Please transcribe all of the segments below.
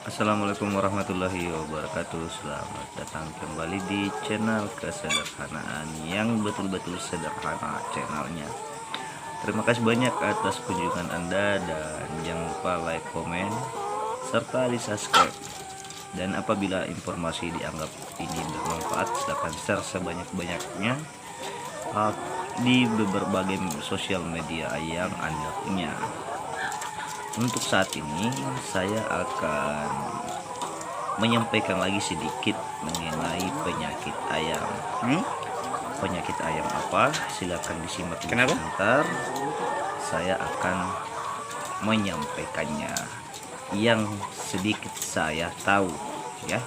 Assalamualaikum warahmatullahi wabarakatuh. Selamat datang kembali di channel kesederhanaan yang betul-betul sederhana channelnya. Terima kasih banyak atas kunjungan Anda dan jangan lupa like, komen, serta di subscribe. Dan apabila informasi dianggap ini bermanfaat, silakan share sebanyak-banyaknya di berbagai sosial media yang Anda punya. Untuk saat ini saya akan menyampaikan lagi sedikit mengenai penyakit ayam. Penyakit ayam apa? Silakan disimak sebentar. Saya akan menyampaikannya yang sedikit saya tahu ya.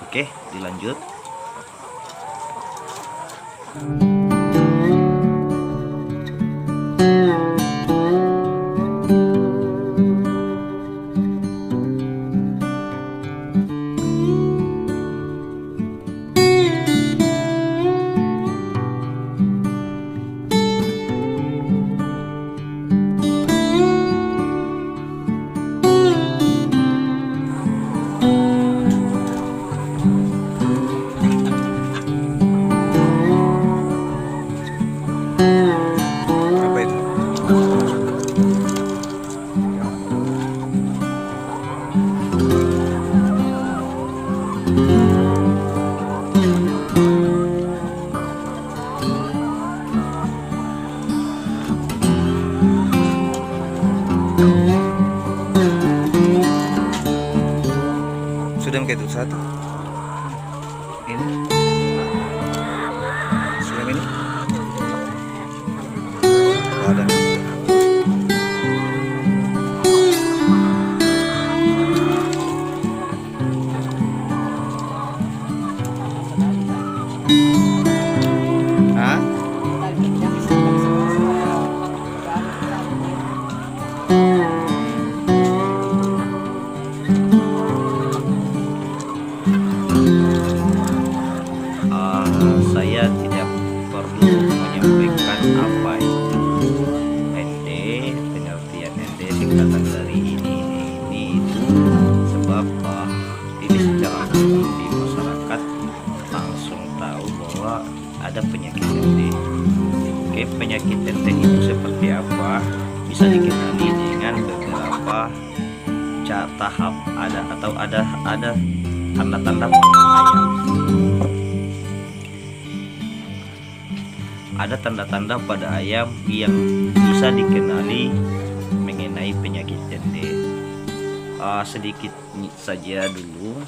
Oke, dilanjut. Apa itu? Sudah itu satu. Ini. Sudah ini. Ada. Hah? Saya tidak perlu menyampaikan apa itu ND, pengertian ND singkatan dari ini itu, sebab ini secara umum di masyarakat langsung tahu bahwa ada penyakit ND. Oke, penyakit ND itu seperti apa? Bisa dikenali dengan beberapa tahap ada tanda-tanda pada ayam. Ada tanda-tanda pada ayam yang bisa dikenali mengenai penyakit ND. Sedikit saja dulu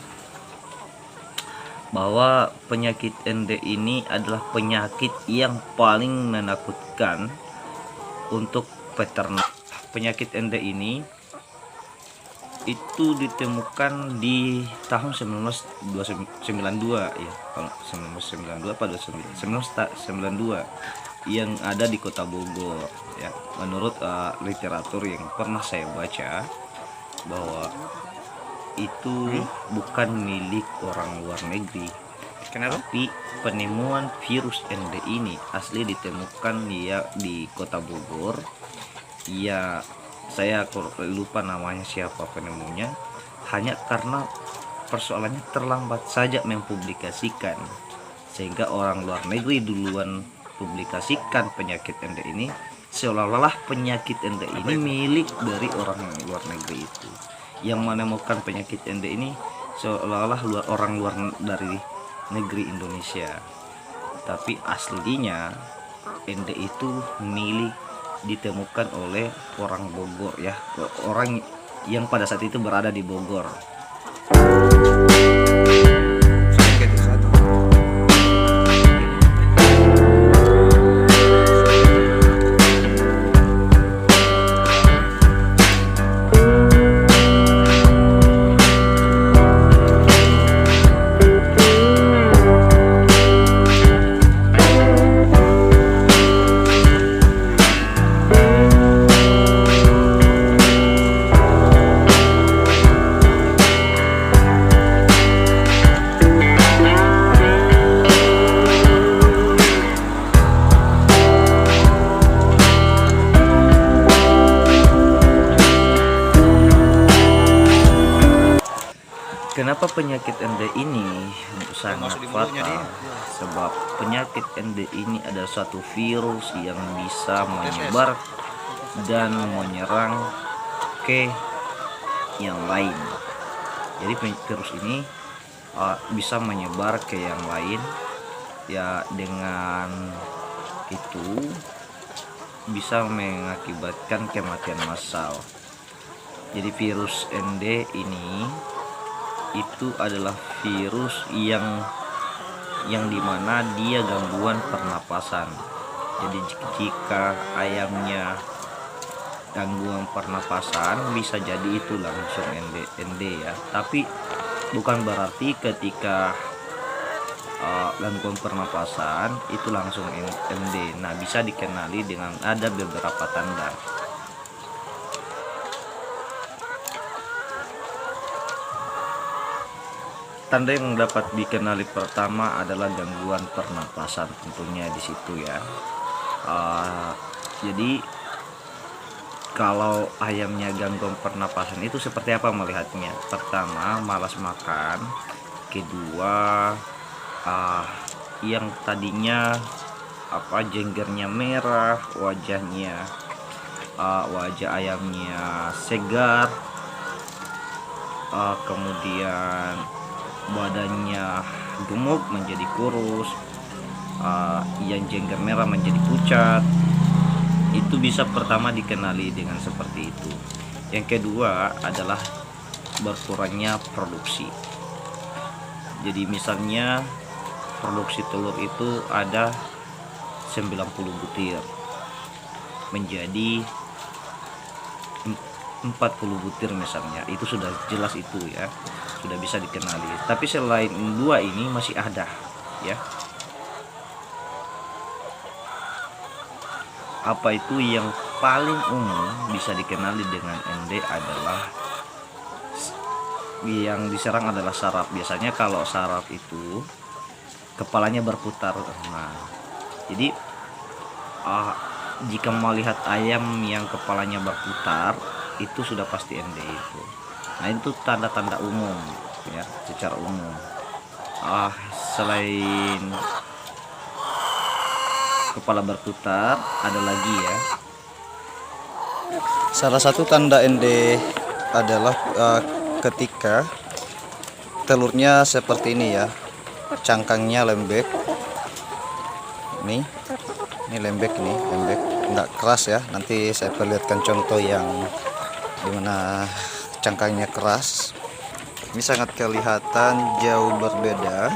bahwa penyakit ND ini adalah penyakit yang paling menakutkan untuk peternak. Penyakit ND ini itu ditemukan di tahun 1992 ya, kalau 1992 pada 1992 yang ada di Kota Bogor ya. Menurut literatur yang pernah saya baca bahwa itu bukan milik orang luar negeri. Kenapa? Tapi penemuan virus ND ini asli ditemukan ya di Kota Bogor. Ya, saya lupa namanya siapa penemunya, hanya karena persoalannya terlambat saja mempublikasikan, sehingga orang luar negeri duluan publikasikan penyakit ND ini, seolah-olah penyakit ND ini milik dari orang luar negeri itu. Yang menemukan penyakit ND ini seolah-olah orang luar dari negeri Indonesia, tapi aslinya ND itu ditemukan oleh orang Bogor ya, orang yang pada saat itu berada di Bogor. Sudah itu satu. Kenapa penyakit ND ini sangat Masuk di mulutnya fatal? dia. Sebab penyakit ND ini adalah suatu virus yang bisa menyebar dan menyerang ke yang lain. Jadi virus ini bisa menyebar ke yang lain, ya dengan itu bisa mengakibatkan kematian massal. Jadi virus ND ini itu adalah virus yang dimana dia gangguan pernapasan. Jadi jika ayamnya gangguan pernapasan, bisa jadi itu langsung ND ya. Tapi bukan berarti ketika gangguan pernapasan itu langsung ND. Nah, bisa dikenali dengan ada beberapa tanda. Tanda yang dapat dikenali pertama adalah gangguan pernapasan, tentunya di situ ya. Jadi kalau ayamnya gangguan pernapasan itu seperti apa melihatnya? Pertama, malas makan. Kedua, yang tadinya jenggernya merah, wajah ayamnya segar, kemudian badannya gemuk menjadi kurus, yang jengger merah menjadi pucat. Itu bisa pertama dikenali dengan seperti itu. Yang kedua adalah berkurangnya produksi. Jadi misalnya produksi telur itu ada 90 butir menjadi 40 butir misalnya, itu sudah jelas itu ya, sudah bisa dikenali. Tapi selain dua ini masih ada ya. Apa itu yang paling umum bisa dikenali dengan ND adalah yang diserang adalah saraf. Biasanya kalau saraf itu kepalanya berputar. Nah, jadi jika melihat ayam yang kepalanya berputar, itu sudah pasti ND itu. Nah, itu tanda-tanda umum ya, secara umum. Selain kepala berputar, ada lagi ya. Salah satu tanda ND adalah ketika telurnya seperti ini ya, cangkangnya lembek. Ini lembek, nggak keras ya. Nanti saya perlihatkan contoh yang dimana cangkangnya keras. Ini sangat kelihatan jauh berbeda.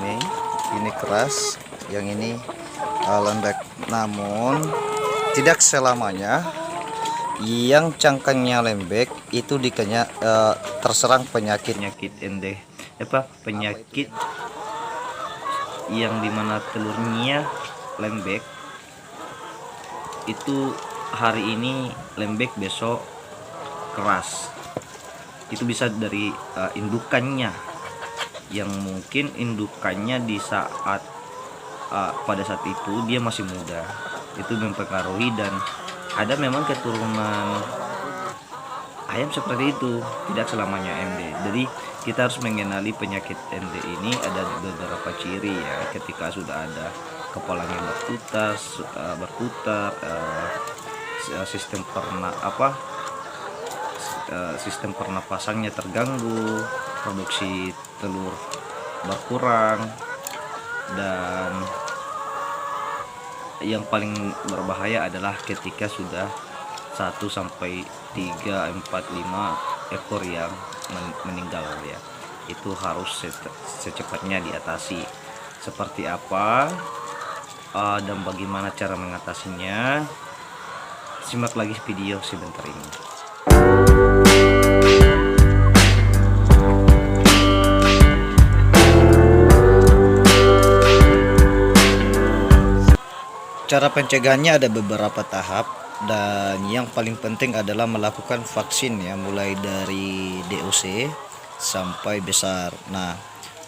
Ini keras, yang ini lembek. Namun tidak selamanya yang cangkangnya lembek itu terserang penyakit ND. Penyakit yang dimana telurnya lembek itu hari ini lembek, besok keras. Itu bisa dari indukannya, yang mungkin indukannya di saat pada saat itu dia masih muda, itu mempengaruhi. Dan ada memang keturunan ayam seperti itu, tidak selamanya ND. Jadi kita harus mengenali penyakit ND ini ada beberapa ciri ya. Ketika sudah ada kepalanya berputar, sistem pernapasannya terganggu, produksi telur berkurang, dan yang paling berbahaya adalah ketika sudah 1 sampai 3, 4, 5 ekor yang meninggal ya. Itu harus secepatnya diatasi. Seperti apa dan bagaimana cara mengatasinya, simak lagi video sebentar ini. Cara pencegahannya ada beberapa tahap, dan yang paling penting adalah melakukan vaksin ya, mulai dari DOC sampai besar. Nah,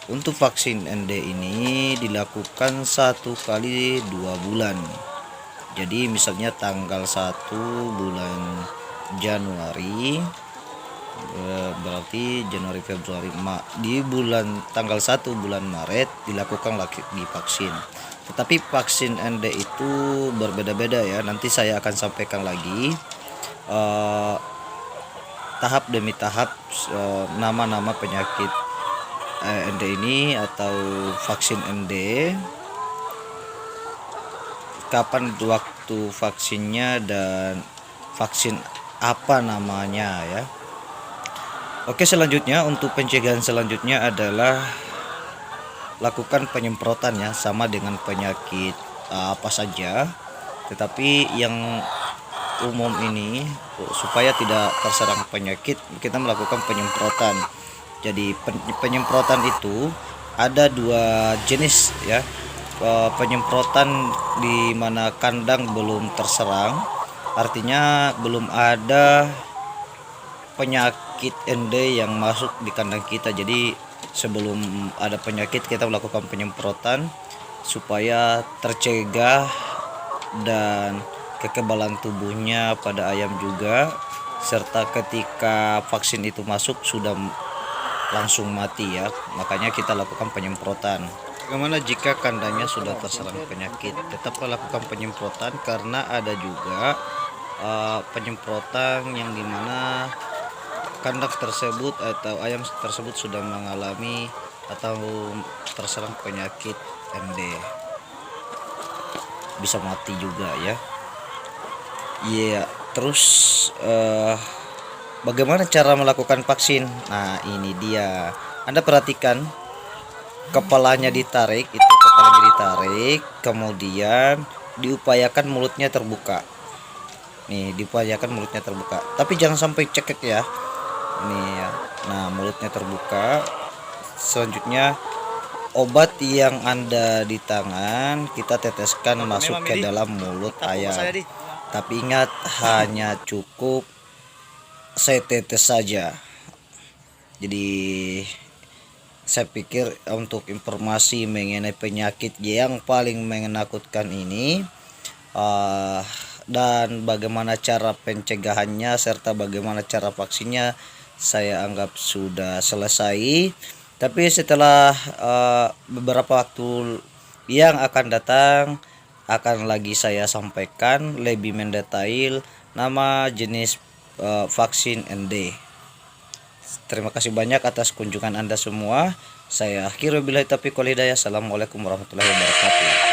untuk vaksin ND ini dilakukan 1 kali 2 bulan. Jadi misalnya tanggal 1 bulan Januari berarti Januari, Februari, di bulan tanggal 1 bulan Maret dilakukan lagi divaksin. Tetapi vaksin ND itu berbeda-beda ya. Nanti saya akan sampaikan lagi tahap demi tahap nama-nama penyakit ND ini atau vaksin ND, kapan waktu vaksinnya dan vaksin apa namanya ya. Oke, selanjutnya untuk pencegahan selanjutnya adalah lakukan penyemprotan ya, sama dengan penyakit apa saja, tetapi yang umum ini supaya tidak terserang penyakit kita melakukan penyemprotan. Jadi penyemprotan itu ada dua jenis ya. Penyemprotan di mana kandang belum terserang, artinya belum ada penyakit ND yang masuk di kandang kita. Jadi sebelum ada penyakit kita melakukan penyemprotan supaya tercegah dan kekebalan tubuhnya pada ayam juga, serta ketika vaksin itu masuk sudah langsung mati ya, makanya kita lakukan penyemprotan. Bagaimana jika kandangnya sudah terserang penyakit? Tetap melakukan penyemprotan karena ada juga penyemprotan yang dimana kandang tersebut atau ayam tersebut sudah mengalami atau terserang penyakit MD, bisa mati juga ya. Iya, terus bagaimana cara melakukan vaksin? Nah, ini dia. Anda perhatikan, kepalanya ditarik, kemudian diupayakan mulutnya terbuka. Nih, diupayakan mulutnya terbuka. Tapi jangan sampai cekek ya. Ini ya. Nah, mulutnya terbuka. Selanjutnya obat yang Anda di tangan kita teteskan masuk ke dalam mulut ayam. Tapi ingat, hanya cukup setetes saja. Jadi saya pikir untuk informasi mengenai penyakit yang paling menakutkan ini dan bagaimana cara pencegahannya serta bagaimana cara vaksinnya, saya anggap sudah selesai. Tapi setelah beberapa waktu yang akan datang akan lagi saya sampaikan lebih mendetail nama jenis vaksin ND. Terima kasih banyak atas kunjungan Anda semua. Saya akhiri, wabillahi taufiq wal hidayah. Assalamualaikum warahmatullahi wabarakatuh.